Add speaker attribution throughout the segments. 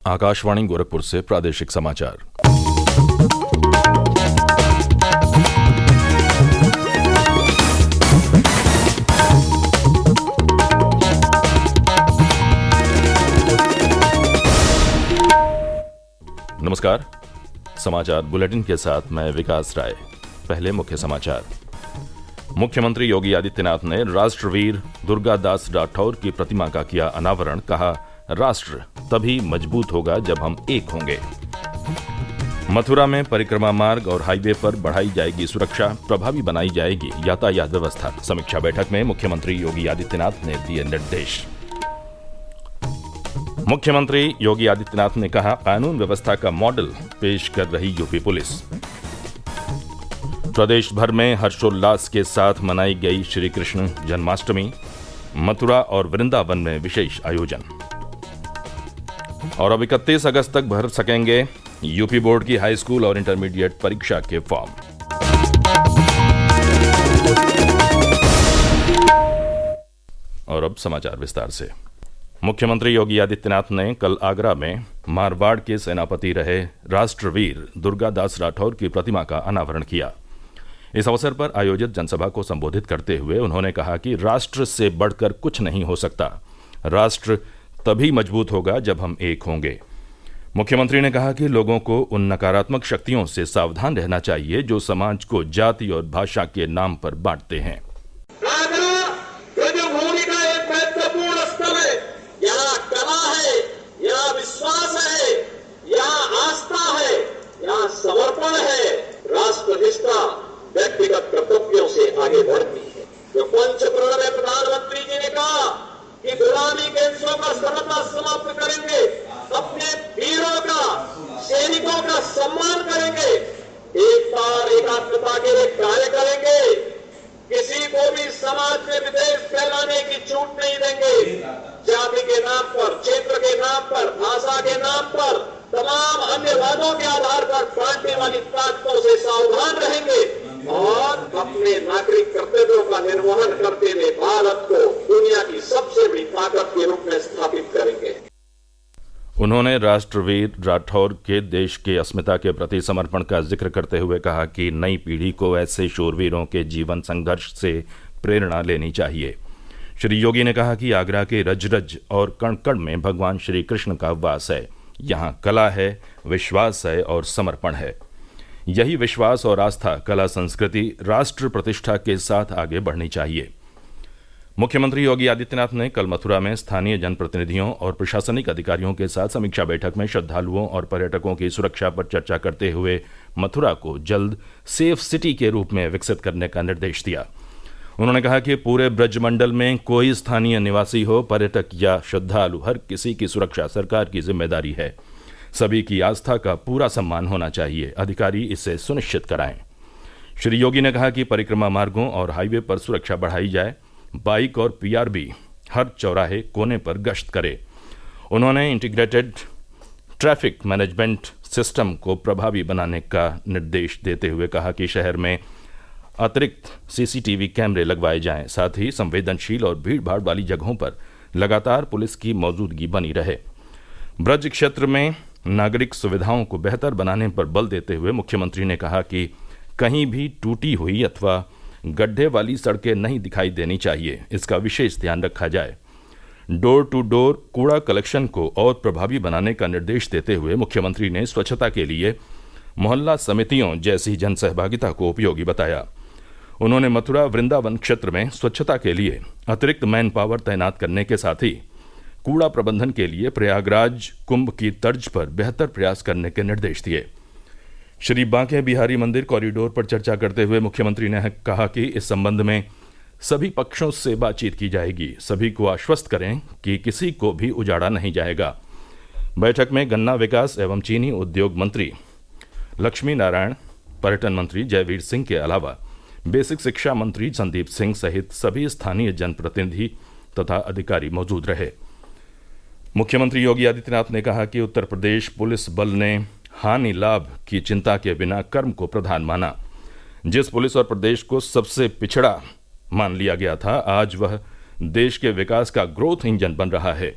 Speaker 1: आकाशवाणी गोरखपुर से प्रादेशिक समाचार। नमस्कार, समाचार बुलेटिन के साथ मैं विकास राय। पहले मुख्य समाचार। मुख्यमंत्री योगी आदित्यनाथ ने राष्ट्रवीर दुर्गादास राठौर की प्रतिमा का किया अनावरण। कहा, राष्ट्र तभी मजबूत होगा जब हम एक होंगे। मथुरा में परिक्रमा मार्ग और हाईवे पर बढ़ाई जाएगी सुरक्षा, प्रभावी बनाई जाएगी यातायात व्यवस्था। समीक्षा बैठक में मुख्यमंत्री योगी आदित्यनाथ ने दिए निर्देश। मुख्यमंत्री योगी आदित्यनाथ ने कहा, कानून व्यवस्था का मॉडल पेश कर रही यूपी पुलिस। प्रदेश भर में हर्षोल्लास के साथ मनाई गई श्री कृष्ण जन्माष्टमी। मथुरा और वृंदावन में विशेष आयोजन। और अब 31 अगस्त तक भर सकेंगे यूपी बोर्ड की हाई स्कूल और इंटरमीडिएट परीक्षा के फॉर्म। और अब समाचार विस्तार से। मुख्यमंत्री योगी आदित्यनाथ ने कल आगरा में मारवाड़ के सेनापति रहे राष्ट्रवीर दुर्गादास राठौर की प्रतिमा का अनावरण किया। इस अवसर पर आयोजित जनसभा को संबोधित करते हुए उन्होंने कहा कि राष्ट्र से बढ़कर कुछ नहीं हो सकता। राष्ट्र तभी मजबूत होगा जब हम एक होंगे। मुख्यमंत्री ने कहा कि लोगों को उन नकारात्मक शक्तियों से सावधान रहना चाहिए जो समाज को जाति और भाषा के नाम पर बांटते हैं।
Speaker 2: ब्रजभूमि का एक महत्वपूर्ण स्थल है। यहाँ कला है, यहाँ विश्वास है, यहाँ आस्था है, यहाँ समर्पण है। राष्ट्रनिष्ठा व्यक्तिगत कर्तव्यों से आगे बढ़ती है। जो पंचप्रण में प्रधानमंत्री जी ने कहा कि गुलामी के हिस्सों का सर्वथा समाप्त करेंगे, अपने वीरों का, सैनिकों का सम्मान करेंगे, एकता और एकात्मता के लिए कार्य करेंगे, किसी को भी समाज में विद्वेष फैलाने की छूट नहीं देंगे। जाति के नाम पर, क्षेत्र के नाम पर, भाषा के नाम पर, तमाम अन्य वादों के आधार पर बांटने वाली ताकतों से सावधान रहेंगे और अपने नागरिक कर्तव्यों का निर्वहन करते हुए भारत को दुनिया की सबसे बड़ी ताकत के रूप में स्थापित करेंगे।
Speaker 1: उन्होंने राष्ट्रवीर राठौर के देश के अस्मिता के प्रति समर्पण का जिक्र करते हुए कहा कि नई पीढ़ी को ऐसे शूरवीरों के जीवन संघर्ष से प्रेरणा लेनी चाहिए। श्री योगी ने कहा कि आगरा के रज रज और कण कण में भगवान श्री कृष्ण का वास है। यहाँ कला है, विश्वास है और समर्पण है। यही विश्वास और आस्था, कला, संस्कृति, राष्ट्र प्रतिष्ठा के साथ आगे बढ़नी चाहिए। मुख्यमंत्री योगी आदित्यनाथ ने कल मथुरा में स्थानीय जनप्रतिनिधियों और प्रशासनिक अधिकारियों के साथ समीक्षा बैठक में श्रद्धालुओं और पर्यटकों की सुरक्षा पर चर्चा करते हुए मथुरा को जल्द सेफ सिटी के रूप में विकसित करने का निर्देश दिया। उन्होंने कहा कि पूरे ब्रजमंडल में कोई स्थानीय निवासी हो, पर्यटक या श्रद्धालु, हर किसी की सुरक्षा सरकार की जिम्मेदारी है। सभी की आस्था का पूरा सम्मान होना चाहिए। अधिकारी इसे सुनिश्चित कराएं। श्री योगी ने कहा कि परिक्रमा मार्गों और हाईवे पर सुरक्षा बढ़ाई जाए। बाइक और पीआरबी हर चौराहे, कोने पर गश्त करे। उन्होंने इंटीग्रेटेड ट्रैफिक मैनेजमेंट सिस्टम को प्रभावी बनाने का निर्देश देते हुए कहा कि शहर में अतिरिक्त सीसीटीवी कैमरे लगवाए जाएं। साथ ही संवेदनशील और भीड़भाड़ वाली जगहों पर लगातार पुलिस की मौजूदगी बनी रहे। ब्रज क्षेत्र में नागरिक सुविधाओं को बेहतर बनाने पर बल देते हुए मुख्यमंत्री ने कहा कि कहीं भी टूटी हुई अथवा गड्ढे वाली सड़कें नहीं दिखाई देनी चाहिए। इसका विशेष ध्यान रखा जाए। डोर टू डोर कूड़ा कलेक्शन को और प्रभावी बनाने का निर्देश देते हुए मुख्यमंत्री ने स्वच्छता के लिए मोहल्ला समितियों जैसी जनसहभागिता को उपयोगी बताया। उन्होंने मथुरा वृंदावन क्षेत्र में स्वच्छता के लिए अतिरिक्त मैन पावर तैनात करने के साथ ही कूड़ा प्रबंधन के लिए प्रयागराज कुंभ की तर्ज पर बेहतर प्रयास करने के निर्देश दिए। श्री बांके बिहारी मंदिर कॉरिडोर पर चर्चा करते हुए मुख्यमंत्री ने कहा कि इस संबंध में सभी पक्षों से बातचीत की जाएगी। सभी को आश्वस्त करें कि किसी को भी उजाड़ा नहीं जाएगा। बैठक में गन्ना विकास एवं चीनी उद्योग मंत्री लक्ष्मी नारायण, पर्यटन मंत्री जयवीर सिंह के अलावा बेसिक शिक्षा मंत्री संदीप सिंह सहित सभी स्थानीय जनप्रतिनिधि तथा अधिकारी मौजूद रहे। मुख्यमंत्री योगी आदित्यनाथ ने कहा कि उत्तर प्रदेश पुलिस बल ने हानि लाभ की चिंता के बिना कर्म को प्रधान माना। जिस पुलिस और प्रदेश को सबसे पिछड़ा मान लिया गया था, आज वह देश के विकास का ग्रोथ इंजन बन रहा है।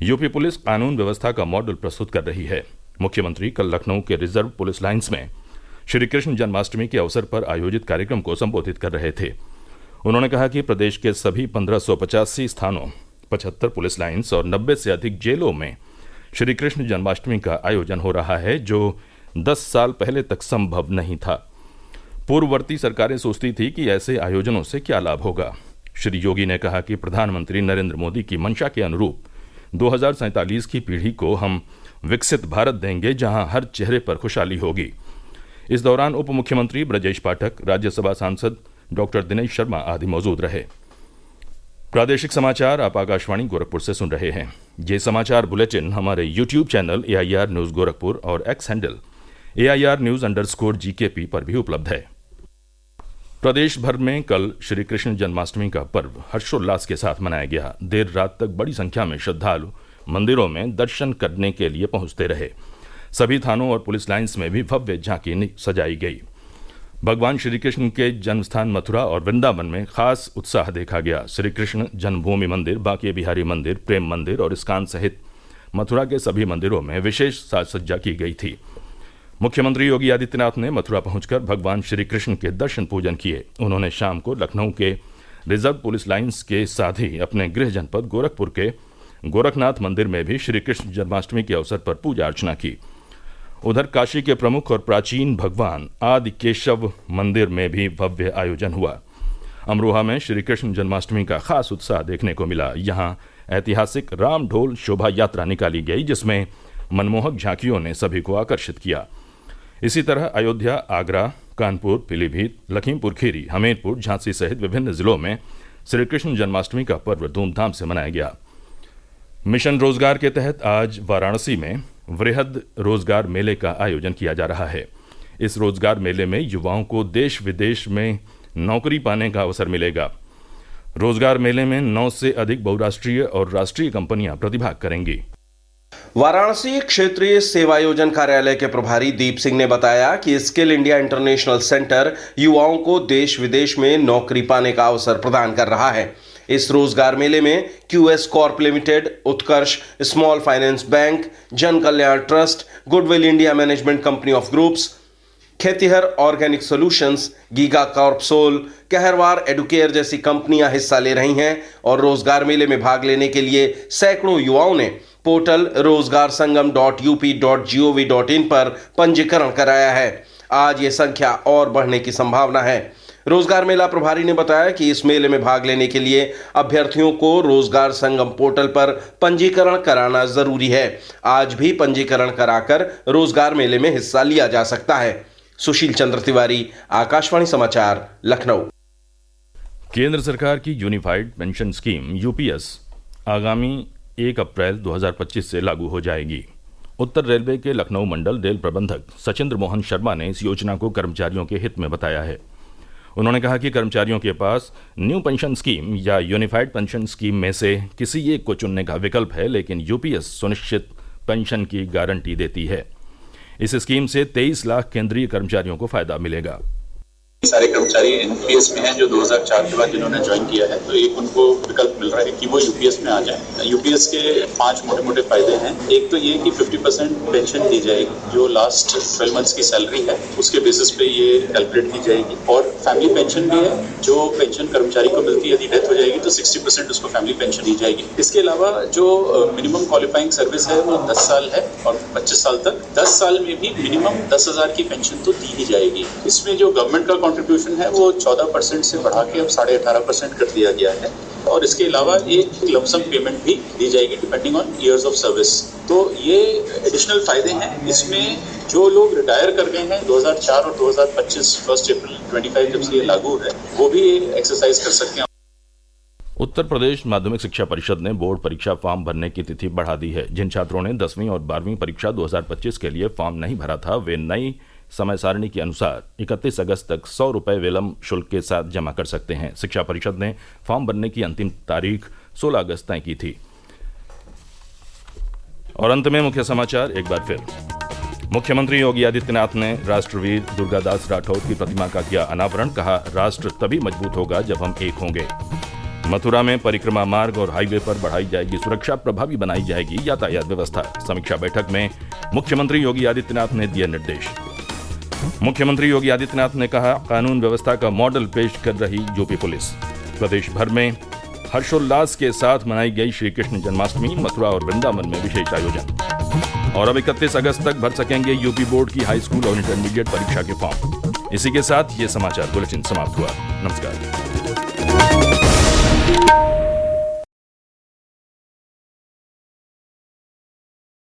Speaker 1: यूपी पुलिस कानून व्यवस्था का मॉडल प्रस्तुत कर रही है। मुख्यमंत्री कल लखनऊ के रिजर्व पुलिस लाइन्स में श्री कृष्ण जन्माष्टमी के अवसर पर आयोजित कार्यक्रम को संबोधित कर रहे थे। उन्होंने कहा कि प्रदेश के सभी 1585 स्थानों, 75 पुलिस लाइन्स और 90 से अधिक जेलों में श्री कृष्ण जन्माष्टमी का आयोजन हो रहा है, जो 10 साल पहले तक संभव नहीं था। पूर्ववर्ती सरकारें सोचती थी कि ऐसे आयोजनों से क्या लाभ होगा। श्री योगी ने कहा कि प्रधानमंत्री नरेंद्र मोदी की मंशा के अनुरूप 2047 की पीढ़ी को हम विकसित भारत देंगे, जहां हर चेहरे पर खुशहाली होगी। इस दौरान उप मुख्यमंत्री ब्रजेश पाठक, राज्यसभा सांसद डॉक्टर दिनेश शर्मा आदि मौजूद रहे। प्रादेशिक समाचार आप आकाशवाणी गोरखपुर से सुन रहे हैं। ये समाचार बुलेटिन हमारे YouTube channel AIR news Gorakhpur और एक्स हैंडल AIR News_GKP पर भी उपलब्ध है। प्रदेश भर में कल श्री कृष्ण जन्माष्टमी का पर्व हर्षोल्लास के साथ मनाया गया। देर रात तक बड़ी संख्या में श्रद्धालु मंदिरों में दर्शन करने के लिए पहुंचते रहे। सभी थानों और पुलिस लाइन्स में भी भव्य झांकी सजाई गई। भगवान श्री कृष्ण के जन्मस्थान मथुरा और वृंदावन में खास उत्साह देखा गया। श्री कृष्ण जन्मभूमि मंदिर, बांके बिहारी मंदिर, प्रेम मंदिर और इस्कान सहित मथुरा के सभी मंदिरों में विशेष साज सज्जा की गई थी। मुख्यमंत्री योगी आदित्यनाथ ने मथुरा पहुंचकर भगवान श्री कृष्ण के दर्शन पूजन किए। उन्होंने शाम को लखनऊ के रिजर्व पुलिस लाइन्स के साथ ही अपने गृह जनपद गोरखपुर के गोरखनाथ मंदिर में भी श्री कृष्ण जन्माष्टमी के अवसर पर पूजा अर्चना की। उधर काशी के प्रमुख और प्राचीन भगवान आदि केशव मंदिर में भी भव्य आयोजन हुआ। अमरोहा में श्री कृष्ण जन्माष्टमी का खास उत्साह देखने को मिला। यहाँ ऐतिहासिक राम ढोल शोभा यात्रा निकाली गई, जिसमें मनमोहक झांकियों ने सभी को आकर्षित किया। इसी तरह अयोध्या, आगरा, कानपुर, पीलीभीत, लखीमपुर खीरी, हमीरपुर, झांसी सहित विभिन्न जिलों में श्री कृष्ण जन्माष्टमी का पर्व धूमधाम से मनाया गया। मिशन रोजगार के तहत आज वाराणसी में वृहद रोजगार मेले का आयोजन किया जा रहा है। इस रोजगार मेले में युवाओं को देश विदेश में नौकरी पाने का अवसर मिलेगा। रोजगार मेले में 9 से अधिक बहुराष्ट्रीय और राष्ट्रीय कंपनियां प्रतिभाग करेंगी।
Speaker 3: वाराणसी क्षेत्रीय सेवायोजन कार्यालय के प्रभारी दीप सिंह ने बताया कि स्किल इंडिया इंटरनेशनल सेंटर युवाओं को देश विदेश में नौकरी पाने का अवसर प्रदान कर रहा है। इस रोजगार मेले में QS corp limited, Utkarsh small finance bank, Jan Kalyan trust, goodwill India management company of groups, Khetihar organic solutions, giga corpsol, Kaharwar educare जैसी कंपनियां हिस्सा ले रही हैं और रोजगार मेले में भाग लेने के लिए सैकड़ों युवाओं ने पोर्टल rozgarsangam.up.gov.in पर पंजीकरण कराया है। आज ये संख्या और बढ़ने की संभावना है। रोजगार मेला प्रभारी ने बताया कि इस मेले में भाग लेने के लिए अभ्यर्थियों को रोजगार संगम पोर्टल पर पंजीकरण कराना जरूरी है। आज भी पंजीकरण कराकर रोजगार मेले में हिस्सा लिया जा सकता है। सुशील चंद्र तिवारी, आकाशवाणी समाचार, लखनऊ।
Speaker 1: केंद्र सरकार की यूनिफाइड पेंशन स्कीम UPS आगामी 1 अप्रैल 2025 से लागू हो जाएगी। उत्तर रेलवे के लखनऊ मंडल रेल प्रबंधक सचिंद्र मोहन शर्मा ने इस योजना को कर्मचारियों के हित में बताया है। उन्होंने कहा कि कर्मचारियों के पास न्यू पेंशन स्कीम या यूनिफाइड पेंशन स्कीम में से किसी एक को चुनने का विकल्प है, लेकिन UPS सुनिश्चित पेंशन की गारंटी देती है। इस स्कीम से 23 लाख केंद्रीय कर्मचारियों को फायदा मिलेगा।
Speaker 4: सारे कर्मचारी NPS में हैं जो 2004 के बाद जिन्होंने ज्वाइन किया है, तो एक उनको विकल्प मिल रहा है कि वो UPS में आ जाए। UPS के 5 मोटे मोटे फायदे हैं। एक तो ये कि 50% पेंशन दी जाएगी, जो लास्ट 12 मंथ्स की सैलरी है उसके बेसिस पे ये कैलकुलेट की जाएगी। और फैमिली पेंशन भी है, जो पेंशन कर्मचारी को मिलती है, यदि डेथ हो जाएगी तो 60% उसको फैमिली पेंशन दी जाएगी। इसके अलावा जो मिनिमम क्वालिफाइंग सर्विस है वो 10 साल है और 25 साल तक। 10 साल में भी मिनिमम 10,000 की पेंशन तो दी ही जाएगी। इसमें जो गवर्नमेंट का कंट्रीब्यूशन है वो 14% से बढ़ा के अब 18.5% कर दिया गया है। और इसके अलावा एक लमसम पेमेंट भी दी जाएगी depending on years of service. तो ये एडिशनल फायदे हैं। इसमें जो लोग रिटायर कर गए हैं 2004 और 2025 1 अप्रैल 25 जब से ये लागू है, वो भी एक्सरसाइज कर सकते हैं।
Speaker 1: उत्तर प्रदेश माध्यमिक शिक्षा परिषद ने बोर्ड परीक्षा फॉर्म भरने की तिथि बढ़ा दी है। जिन छात्रों ने 10वीं और 12वीं परीक्षा 2025 के लिए फॉर्म नहीं भरा था, वे नई समय सारणी के अनुसार 31 अगस्त तक 100 रुपये विलम्ब शुल्क के साथ जमा कर सकते हैं। शिक्षा परिषद ने फॉर्म भरने की अंतिम तारीख 16 अगस्त तय की थी। और अंत में मुख्य समाचार एक बार फिर। मुख्यमंत्री योगी आदित्यनाथ ने राष्ट्रवीर दुर्गादास राठौर की प्रतिमा का किया अनावरण। कहा, राष्ट्र तभी मजबूत होगा जब हम एक होंगे। मथुरा में परिक्रमा मार्ग और हाईवे पर बढ़ाई जाएगी सुरक्षा, प्रभावी बनाई जाएगी यातायात व्यवस्था। समीक्षा बैठक में मुख्यमंत्री योगी आदित्यनाथ ने दिए निर्देश। मुख्यमंत्री योगी आदित्यनाथ ने कहा, कानून व्यवस्था का मॉडल पेश कर रही यूपी पुलिस। प्रदेश भर में हर्षोल्लास के साथ मनाई गई श्री कृष्ण जन्माष्टमी, मथुरा और वृंदावन में विशेष आयोजन। और अब 31 अगस्त तक भर सकेंगे यूपी बोर्ड की हाई स्कूल और इंटरमीडिएट परीक्षा के फॉर्म। इसी के साथ ये समाचार बुलेटिन समाप्त हुआ। नमस्कार।